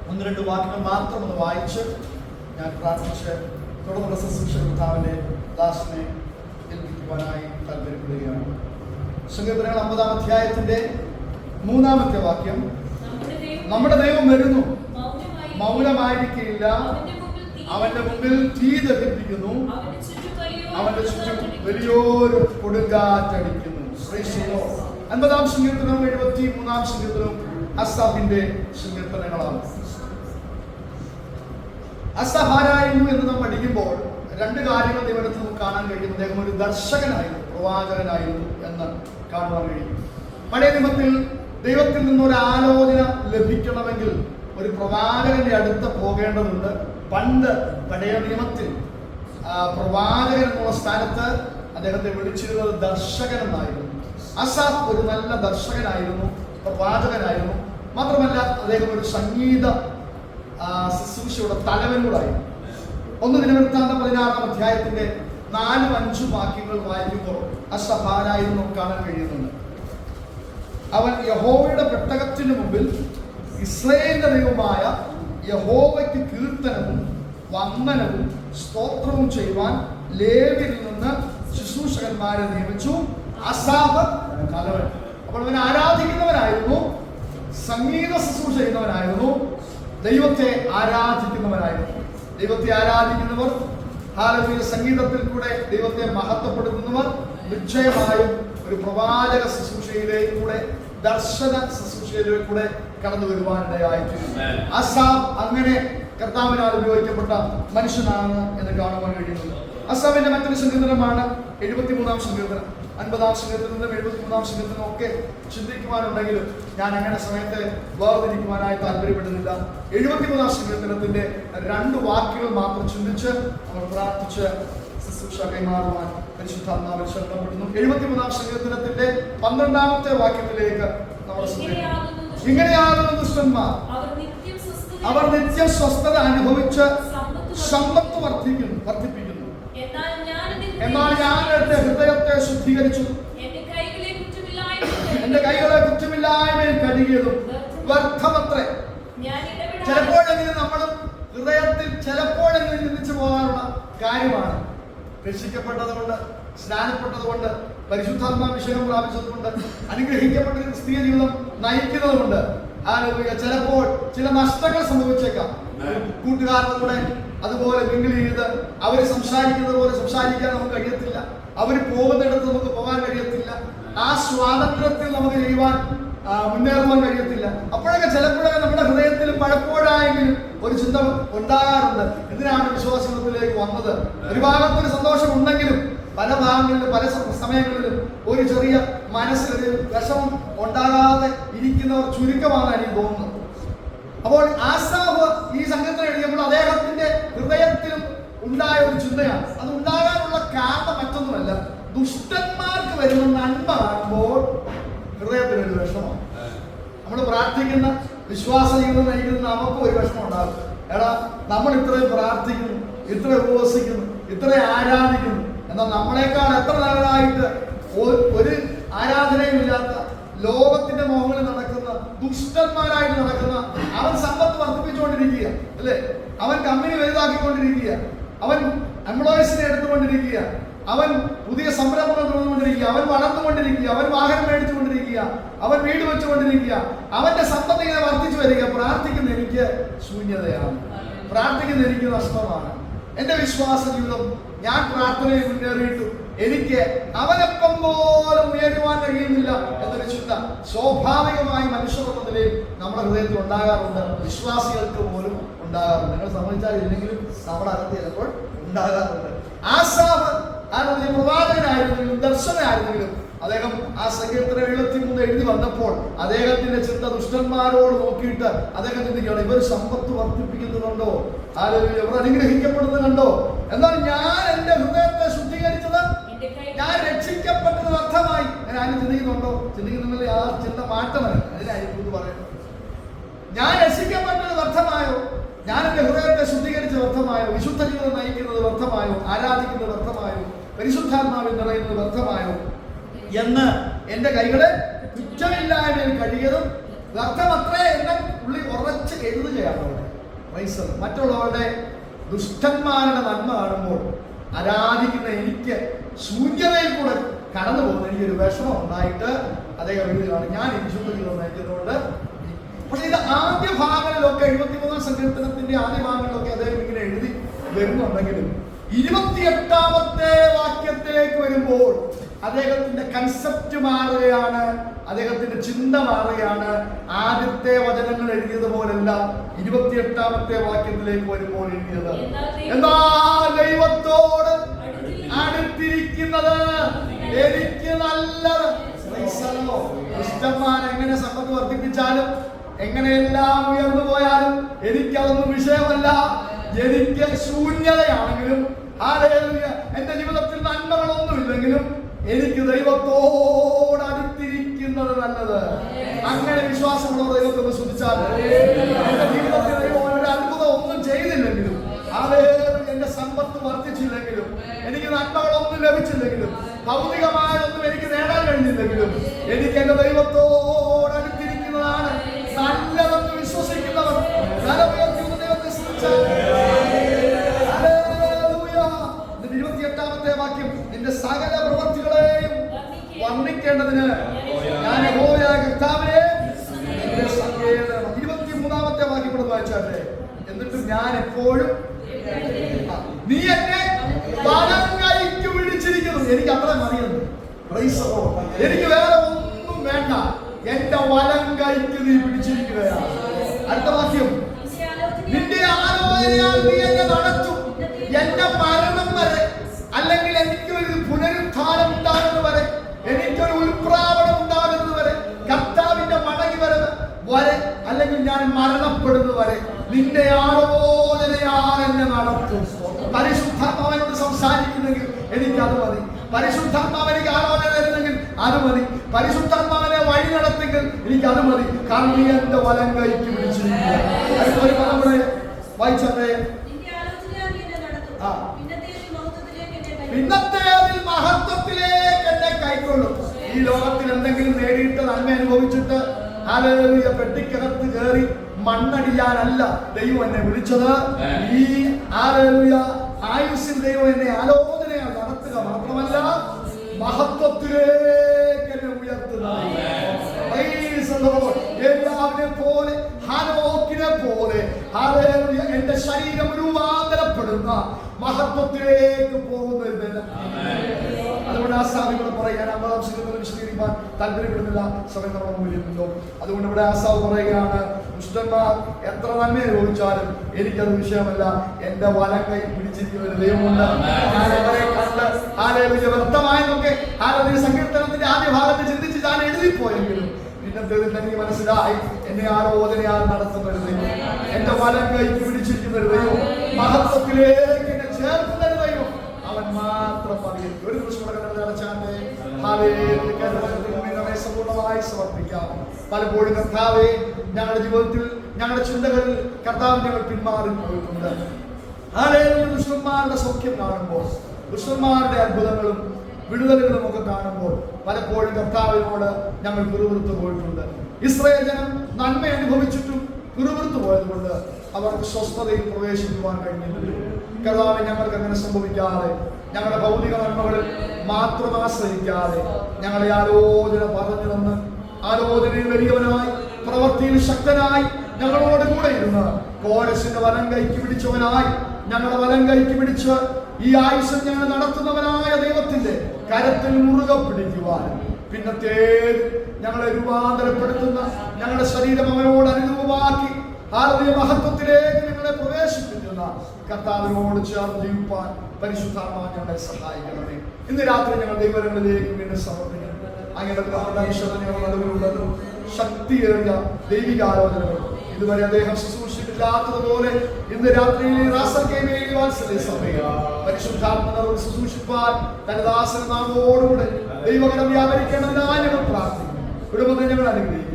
ഒന്ന് രണ്ട് വാക്യങ്ങൾ മാത്രം ഒന്ന് വായിച്ച് ഞാൻ പ്രാർത്ഥിച്ച് തുടർന്നുള്ള ശുശ്രൂഷ കർത്താവിന്റെ ദാസനെ ഏൽപ്പിക്കുവാനായി താല്പര്യപ്പെടുകയാണ്. സങ്കീർത്തനങ്ങൾ 50-ാം അധ്യായത്തിന്റെ 3-ാമത്തെ വാക്യം, നമ്മുടെ ദൈവം വരുന്നു, മൗനമായിരിക്കില്ല, അവന്റെ മുമ്പിൽ തീ ദഹിപ്പിക്കുന്നു, അവന്റെ ചുറ്റും വലിയൊരു കൊടുങ്കാറ്റടിക്കുന്നു. 50-ാം സങ്കീർത്തനവും 73-ാം സങ്കീർത്തനവും അസാഫിന്റെ സങ്കീർത്തനങ്ങളാണ്. അസാഫ് ആരായിരുന്നു എന്ന് നാം പഠിക്കുമ്പോൾ രണ്ട് കാര്യങ്ങൾ ദൈവത്തിൽ നമുക്ക് കാണാൻ കഴിയും. അദ്ദേഹം ഒരു ദർശകനായിരുന്നു, പ്രവാചകനായിരുന്നു എന്ന് കാണുവാൻ കഴിയും. പഴയ നിയമത്തിൽ ദൈവത്തിൽ നിന്നൊരു ആലോചന ലഭിക്കണമെങ്കിൽ ഒരു പ്രവാചകന്റെ അടുത്ത് പോകേണ്ടതുണ്ട്. പണ്ട് പഴയ നിയമത്തിൽ പ്രവാചകൻ എന്നുള്ള സ്ഥാനത്ത് അദ്ദേഹത്തെ വിളിച്ചിരുന്നത് ദർശകൻ എന്നായിരുന്നു. അസാഫ് ഒരു നല്ല ദർശകനായിരുന്നു, പ്രവാചകനായിരുന്നു. മാത്രമല്ല അദ്ദേഹം ഒരു സംഗീത ശുശ്രൂഷയുടെ തലവനൂടായിരുന്നു. 1 ദിനവൃത്താന്തം 16-ാം അധ്യായത്തിന്റെ 4-5 വാക്യങ്ങൾ വായിക്കുമ്പോൾ അസാഫ് ആരായിരുന്നു കാണാൻ കഴിയുന്നുണ്ട്. അവൻ യഹോവയുടെ പെട്ടകത്തിന് മുമ്പിൽ ഇസ്രായേലിന്റെ ദൈവമായ യഹോവയ്ക്ക് കീർത്തനവും വന്ദനവും സ്തോത്രവും ചെയ്യുവാൻ ലേവ്യരിൽ നിന്ന് ശുശ്രൂഷകന്മാരെ നിയമിച്ചു. അസാഫ് തലവൻ. അപ്പോൾ അവൻ ആരാധിക്കുന്നവനായിരുന്നു, സംഗീത ശുശ്രൂഷ ചെയ്യുന്നവനായിരുന്നു, ദൈവത്തെ ആരാധിക്കുന്നവനായിരുന്നു. ദൈവത്തെ ആരാധിക്കുന്നവർ, ഹല്ലേലൂയ, സംഗീതത്തിൽ കൂടെ ദൈവത്തെ മഹത്വപ്പെടുത്തുന്നവർ നിശ്ചയമായും ഒരു പ്രവാചക ശുശ്രൂഷയിലേക്കൂടെ, ദർശന ശുശ്രൂഷയിലേക്കൂടെ കടന്നു വരുവാനിടയായിട്ടുണ്ട്. അസാഫ് അങ്ങനെ കർത്താവിനാൽ ഉപയോഗിക്കപ്പെട്ട മനുഷ്യനാണ് എന്ന് കാണുവാൻ കഴിയുന്നത്. അസാഫിന്റെ മറ്റൊരു സങ്കീർത്തനമാണ് 73-ാം സങ്കീർത്തനം. 50-ാം സങ്കീർത്തനത്തിലും 73-ാം സങ്കീർത്തനം ഒക്കെ ചിന്തിക്കുവാനുണ്ടെങ്കിലും ഞാൻ അങ്ങനെ സമയത്തെ വേർതിരിക്കുവാനായി താല്പര്യപ്പെടുന്നില്ല. 73-ാം സങ്കീർത്തനത്തിന്റെ 2 വാക്യങ്ങൾ മാത്രം ചിന്തിച്ച് നമ്മൾ പ്രാർത്ഥിച്ച് ശുശ്രൂഷ കൈമാറുവാൻ പരിശുദ്ധാത്മാവിൽ ശരണപ്പെടുന്നു. 73-ാം സങ്കീർത്തനത്തിന്റെ 12-ാമത്തെ വാക്യത്തിലേക്ക് നമ്മൾ ഇങ്ങനെയാകുന്നു ദുഷ്ടന്മാർ, അവർ നിത്യം സ്വസ്ഥത അനുഭവിച്ച് സമ്പത്ത് വർദ്ധിപ്പിക്കുന്നു. എന്നാൽ ഞാൻ എന്റെ ഹൃദയത്തെ ശുദ്ധീകരിച്ചു, എന്റെ കൈകളെ കുറ്റമില്ലായ്മയിൽ കഴുകിയതും വ്യർത്ഥമത്രേ. ചിലപ്പോഴെങ്കിലും നമ്മളും ഹൃദയത്തിൽ ചിലപ്പോഴെങ്കിലും ചിന്തിച്ചു പോകാനുള്ള കാര്യമാണ്. രക്ഷിക്കപ്പെട്ടതുകൊണ്ട്, സ്നാനപ്പെട്ടതുകൊണ്ട്, പരിശുദ്ധാത്മാഭിഷേകം പ്രാപിച്ചതുകൊണ്ട്, അനുഗ്രഹിക്കപ്പെട്ട ക്രിസ്തീയ ജീവിതം നയിക്കുന്നതുകൊണ്ട് ചിലപ്പോൾ ചില നഷ്ടങ്ങൾ സംഭവിച്ചേക്കാം. കൂട്ടുകാരുടെ കൂടെ അതുപോലെ മിങ്കിൾ ചെയ്ത് അവർ സംസാരിക്കുന്നത് പോലെ സംസാരിക്കാൻ നമുക്ക് കഴിയത്തില്ല. അവർ പോകുന്നിടത്ത് നമുക്ക് പോകാൻ കഴിയത്തില്ല. ആ സ്വാതന്ത്ര്യത്തിൽ നമുക്ക് ചെയ്യുവാൻ മുന്നേറുവാൻ കഴിയത്തില്ല. അപ്പോഴൊക്കെ ചിലപ്പോഴൊക്കെ നമ്മുടെ ഹൃദയത്തിൽ പലപ്പോഴായെങ്കിലും ഒരു ചിന്ത ഉണ്ടാകാറുണ്ട്, എന്തിനാണ് വിശ്വാസത്തിലേക്ക് വന്നത്? ഒരു ഭാഗത്തൊരു സന്തോഷം ഉണ്ടെങ്കിലും പല ഭാഗങ്ങളിലും പല സമയങ്ങളിലും ഒരു ചെറിയ മനസ്സിലൊരു വിഷമം ഉണ്ടാകാതെ ഇരിക്കുന്നവർ ചുരുക്കമാണ് എനിക്ക് തോന്നുന്നത്. അപ്പോൾ ആസാഫ് ഈ സംഘത്തിൽ എഴുതിയപ്പോൾ അദ്ദേഹത്തിന്റെ ഹൃദയത്തിലും ഉണ്ടായ ഒരു ചിന്തയാണ്. അത് ഉണ്ടാകാനുള്ള കാരണം മറ്റൊന്നുമല്ല, ദുഷ്ടന്മാർക്ക് വരുന്ന നന്മ കാണുമ്പോൾ ഹൃദയത്തിനൊരു വിഷമമാണ്. നമ്മൾ പ്രാർത്ഥിക്കുന്ന വിശ്വാസ ജീവിതം നയിക്കുന്ന നമുക്ക് ഒരു വിഷമം ഉണ്ടാകും. എടാ, നമ്മൾ ഇത്രയും പ്രാർത്ഥിക്കുന്നു, ഇത്ര ഉപവസിക്കുന്നു, ഇത്രയും ആരാധിക്കുന്നു, എന്നാൽ നമ്മളെക്കാൾ എത്ര നല്ലതായിട്ട് ഒരു ആരാധനയും ഇല്ലാത്ത ലോകത്തിന്റെ മോഹങ്ങളിൽ നടക്കുന്ന ദുഷ്ടന്മാരായിട്ട് നടക്കുന്ന അവൻ സമ്പത്ത് വർദ്ധിപ്പിച്ചുകൊണ്ടിരിക്കുക അല്ലേ? അവൻ കമ്പനി വലുതാക്കിക്കൊണ്ടിരിക്കുക, അവൻ എംപ്ലോയീസിനെ എടുത്തുകൊണ്ടിരിക്കുക, അവൻ പുതിയ സംരംഭങ്ങൾ തുടർന്നുകൊണ്ടിരിക്കുക, അവൻ വളർന്നുകൊണ്ടിരിക്കുക, അവൻ വാഹനം മേടിച്ചുകൊണ്ടിരിക്കുക, അവൻ വീട് വെച്ചുകൊണ്ടിരിക്കുക, അവന്റെ സമ്പത്ത് ഇങ്ങനെ വർദ്ധിച്ചു വരിക. പ്രാർത്ഥിക്കുന്ന എനിക്ക് ശൂന്യതയാണ്, പ്രാർത്ഥിക്കുന്ന എനിക്ക് നഷ്ടമാണ്. എന്റെ വിശ്വാസ ജീവിതം ഞാൻ പ്രാർത്ഥനയിൽ മുന്നേറിയിട്ടു എനിക്ക് അവനൊപ്പം പോലും ഉയരുവാൻ കഴിയുന്നില്ല എന്നൊരു ചിന്ത സ്വാഭാവികമായി മനുഷ്യരെന്ന നിലയിൽ നമ്മുടെ ഹൃദയത്തിൽ ഉണ്ടാകാറുണ്ട്, വിശ്വാസികൾക്ക് പോലും ഉണ്ടാകാറുണ്ട്. നിങ്ങൾ സമ്മതിച്ചാൽ ഇല്ലെങ്കിലും നമ്മുടെ അകത്ത് ചിലപ്പോൾ ഉണ്ടാകാറുണ്ട്. ആസാഫ് പ്രവാചകനായിരുന്നെങ്കിലും ദർശനായിരുന്നെങ്കിലും അദ്ദേഹം ആ സങ്കീർത്തനം 73 എഴുതി വന്നപ്പോൾ അദ്ദേഹത്തിന്റെ ചിന്ത ദുഷ്ടന്മാരോട് നോക്കിയിട്ട് അദ്ദേഹം ചിന്തിക്കുകയാണ്, ഇവർ സമ്പത്ത് വർദ്ധിപ്പിക്കുന്നുണ്ടോ, ഇവർ അനുഗ്രഹിക്കപ്പെടുന്നത് കണ്ടോ? എന്നാൽ ഞാൻ എന്റെ ഹൃദയത്തെ ശുദ്ധീകരിച്ചത്, ഞാൻ രക്ഷിക്കപ്പെട്ടത് വ്യർത്ഥമായി. ഞാൻ ആരും ചിന്തിക്കുന്നുണ്ടോ? ചിന്തിക്കുന്നില്ല. ആ ചിന്ത മാറ്റമല്ല, അതിനായിരിക്കും പറയുന്നത്. ഞാൻ രക്ഷിക്കപ്പെട്ടത് വ്യർത്ഥമായോ? ഞാൻ എന്റെ ഹൃദയത്തെ ശുദ്ധീകരിച്ച വ്യർത്ഥമായോ? വിശുദ്ധ ജീവിതം നയിക്കുന്നത് വ്യർത്ഥമായോ? ആരാധിക്കുന്നത് വ്യർത്ഥമായോ? പരിശുദ്ധാത്മാവിൽ നിറയുന്നത് വ്യർത്ഥമായോ എന്ന് എന്റെ കൈകളെ കുറ്റമില്ലായ്മയിൽ കഴിയതും വ്യർത്ഥമത്രേ എന്ന് പുള്ളി ഉറച്ച് എഴുതുകയാണ് അവിടെ. മറ്റുള്ളവരുടെ ദുഷ്ടന്മാരുടെ നന്മ കാണുമ്പോൾ ആരാധിക്കുന്ന എനിക്ക് ശൂന്യതയിൽ കൂടെ കടന്നു പോകുന്ന എനിക്കൊരു വിഷമം ഉണ്ടായിട്ട് അദ്ദേഹം എഴുതുകയാണ്, ഞാൻ വിശുദ്ധ നയിക്കുന്നതുകൊണ്ട്. പക്ഷെ ഇത് ആദ്യ ഭാഗങ്ങളിലൊക്കെ 73-ാം സങ്കീർത്തനത്തിന്റെ ആദ്യ ഭാഗങ്ങളിലൊക്കെ അദ്ദേഹം ഇങ്ങനെ എഴുതി വരുന്നുണ്ടെങ്കിലും 28-ാമത്തെ വാക്യത്തിലേക്ക് വരുമ്പോൾ അദ്ദേഹത്തിന്റെ കൺസെപ്റ്റ് മാറുകയാണ്, അദ്ദേഹത്തിന്റെ ചിന്ത മാറുകയാണ്. ആദ്യത്തെ വചനങ്ങൾ എഴുതിയതുപോലല്ല 28-ാമത്തെ വാക്യത്തിലേക്ക് വരുമ്പോൾ എഴുതിയത്. എന്താ ദൈവത്തോട് അടുത്തിരിക്കുന്നത് എനിക്ക് നല്ലത്. ദുഷ്ടന്മാർ എങ്ങനെ സമ്പത്ത് വർദ്ധിപ്പിച്ചാലും എങ്ങനെയെല്ലാം ഉയർന്നു പോയാലും എനിക്കതൊന്നും വിഷയമല്ല. എനിക്ക് ശൂന്യതയാണെങ്കിലും എന്റെ ജീവിതത്തിൽ നന്മകളൊന്നുമില്ലെങ്കിലും എനിക്ക് ദൈവത്തോട് അടുത്തിരിക്കുന്നത് നല്ലത്. അങ്ങനെ വിശ്വാസമുള്ള ദൈവത്തെ ശ്രദ്ധിച്ചാൽ എന്റെ ജീവിതത്തിൽ ദൈവം ഒരു അത്ഭുതം ഒന്നും ചെയ്തില്ലെങ്കിലും, എന്റെ സമ്പത്ത് വർദ്ധിച്ചില്ലെങ്കിലും, എനിക്ക് നന്മകളൊന്നും ലഭിച്ചില്ലെങ്കിലും, ഭൗതികമായൊന്നും എനിക്ക് നേടാൻ കഴിഞ്ഞില്ലെങ്കിലും, എനിക്ക് എന്റെ ദൈവത്തോട് അടുത്തിരിക്കുന്നതാണ് നല്ലതെന്ന് വിശ്വസിക്കുന്നവർ ദൈവത്തെ ശ്രദ്ധിച്ചാൽ 28-ാമത്തെ വാക്യം, നിന്റെ സകല പ്രവൃത്തികളെയും വർണ്ണിക്കേണ്ടതിന് ഞാൻ യഹോവയായ കർത്താവിനെ നിന്റെ സങ്കേതം. 23-ാമത്തെ വാക്യം കൂടെ വായിച്ചാട്ടെ. എന്നിട്ടും ഞാൻ എപ്പോഴും നീ എന്നെ വലം കൈക്ക് പിടിച്ചിരിക്കുന്നു. എനിക്ക് അത്ര മതിയെന്ന്. എനിക്ക് വേറെ ഒന്നും വേണ്ട, എന്റെ വലം കൈക്ക് നീ പിടിച്ചിരിക്കുകയാണ്. അടുത്ത വാക്യം, നിന്റെ ആലോചനയാൽ നീ എന്നെ നടത്തും. എന്റെ മരണം വരെ, അല്ലെങ്കിൽ എനിക്കൊരു പുനരുത്ഥാനം ഉണ്ടാകുന്നത് വരെ, എനിക്കൊരു ഉത്പ്രാവണം ഉണ്ടാകുന്നത് വരെ, കർത്താവിന്റെ മടങ്ങി വരെ, അല്ലെങ്കിൽ ഞാൻ മരണപ്പെടുന്നത് വരെ നിന്റെ ആലോചനയാൽ എന്നെ നടത്തും. പരിശുദ്ധാത്മാവിനോട് സംസാരിക്കുന്നെങ്കിൽ എനിക്ക് അത് മതി. പരിശുദ്ധാത്മാവ് എനിക്ക് ആലോചന തരുന്നെങ്കിൽ അത് മതി. പരിശുദ്ധാത്മാവിനെ വഴി നടത്തുമെങ്കിൽ എനിക്ക് അത് മതി. കാരണം നീ എന്റെ വലം കൈക്ക് പിടിച്ചിരിക്കുക. അടുത്തൊരു പദം കൂടെ വായിച്ചേ. പിന്നത്തേതിൽ മഹത്വത്തിലേക്ക് എന്നെ കൈക്കൊള്ളും. ഈ ലോകത്തിൽ എന്തെങ്കിലും നേടിയിട്ട് നന്മ അനുഭവിച്ചിട്ട് ഹല്ലേലൂയ പെട്ടിക്കകത്ത് കയറി മണ്ണടിയാനല്ല ദൈവം എന്നെ വിളിച്ചത്. ഈ ഹല്ലേലൂയ ആയുസ്സിൽ ദൈവം എന്നെ ആലോചനയാൽ നടത്തുക മാത്രമല്ല, മഹത്വത്തിലേക്ക് എന്നെ ഉയർത്തുന്നത്. എല്ലാവരെ പോലെ ഹാനോക്കിനെ പോലെ എന്റെ ശരീരം രൂപാന്തരപ്പെടുന്ന മഹത്വത്തിലേക്ക് പോകുന്ന. അതുകൊണ്ട് ആ സാവികളെ പറയാൻ 50-ാം സങ്കീർത്തനം വിശദീകരിക്കാൻ താല്പര്യപ്പെടുന്നില്ല, സമയം നമ്മുടെ മുമ്പിലുണ്ടോ. അതുകൊണ്ട് ഇവിടെ ആസാവ് പറയുകയാണ്, ദുഷ്ടന്മാർ എത്ര നന്മ അനുഭവിച്ചാലും എനിക്കത് വിഷയമല്ല, എന്റെ വലം കൈ പിടിച്ചിരിക്കുന്ന ഒരു ദൈവമുണ്ട്. ഞാൻ അവരെ കണ്ട് വ്യക്തമായെന്നൊക്കെ സങ്കീർത്തനത്തിന്റെ ആദ്യ ഭാഗത്ത് ചിന്തിച്ച് ഞാൻ എഴുതിപ്പോയെങ്കിലും പിന്നത്തേതിൽ എനിക്ക് മനസ്സിലായി, എന്നെ ആലോചനയാൽ നടത്തുന്ന ഒരു ദൈവം, എന്റെ വലം കൈക്ക് പിടിച്ചിരിക്കുന്ന ഒരു ദൈവം, മഹത്വത്തിലേക്ക് എന്നെ ചേർക്കുന്ന ഒരു ദൈവം, അവൻ മാത്രം മതി. ഒരു ദിവസം സമ്പൂർണ്ണമായി സമർപ്പിക്കാം. പലപ്പോഴും കർത്താവേ, ഞങ്ങളുടെ ജീവിതത്തിൽ ഞങ്ങളുടെ ചിന്തകളിൽ കർത്താവ് ഞങ്ങൾ പിന്മാറി പോയിട്ടുണ്ട്. ദുഷ്ടന്മാരുടെ സൗഖ്യം കാണുമ്പോൾ, ദുഷ്ടന്മാരുടെ അത്ഭുതങ്ങളും വിടുതലുകളും ഒക്കെ കാണുമ്പോൾ പലപ്പോഴും കർത്താവിനോട് ഞങ്ങൾ പിറുപിറുത്തു പോയിട്ടുണ്ട്. ഇസ്രായേൽ ജനം നന്മ അനുഭവിച്ചിട്ടും പിറുപിറുത്തു പോയതുകൊണ്ട് അവർക്ക് സ്വസ്ഥതയിൽ പ്രവേശിക്കുവാൻ കഴിഞ്ഞില്ല. കർത്താവേ, ഞങ്ങൾക്ക് അങ്ങനെ സംഭവിക്കാതെ, ഞങ്ങളുടെ ഭൗതിക നന്മകളിൽ മാത്രം ആശ്രയിക്കാതെ, ഞങ്ങളെ ആലോചന പറഞ്ഞു തന്ന്, ആലോചനയിൽ വലിയവനായി, പ്രവൃത്തിയിൽ ശക്തനായി ഞങ്ങളോട് കൂടെ ഇരുന്ന് കോരസിന്റെ വലം കൈക്ക് പിടിച്ചവനായി, ഞങ്ങളുടെ വലം കൈക്ക് പിടിച്ച് ഈ ആയുഷം ഞങ്ങൾ നടത്തുന്നവനായ ദൈവത്തിന്റെ കരത്തിൽ മുറുകെ പിടിക്കുവാനും, പിന്നത്തേത് ഞങ്ങളെ രൂപാന്തരപ്പെടുത്തുന്ന, ഞങ്ങളുടെ ശരീരം അവനോട് അനുരൂപമാക്കി ഭാരതീയ മഹത്വത്തിലേക്ക് ഞങ്ങളെ പ്രവേശിപ്പിക്കുന്ന കർത്താവിനോട് ചേർന്ന് ജീവിപ്പാൻ പരിശുദ്ധാത്മാവ് ഞങ്ങളെ സഹായിക്കണമേ. ഇന്ന് രാത്രി ഞങ്ങൾ ദൈവങ്ങളിലേക്ക് വീണ്ടും സമർപ്പിക്കുന്നു. അങ്ങനെ നടുവിലുള്ളത് ശക്തിയേറിയ ദൈവികാലോചനകൾ ഇതുവരെ അദ്ദേഹം ശുശ്രൂഷിച്ചിട്ടില്ലാത്തതുപോലെ ഇന്ന് രാത്രിയിലെ പരിശുദ്ധാത്മാവോട് ശുശ്രൂഷിപ്പാൻ തന്റെ ദാസൻ നാമോടുകൂടെ ദൈവകരം വ്യാപരിക്കണമെന്നായി ഞങ്ങൾ പ്രാർത്ഥിക്കുന്നു. കുടുംബത്തെ ഞങ്ങൾ അനുഗ്രഹിക്കും.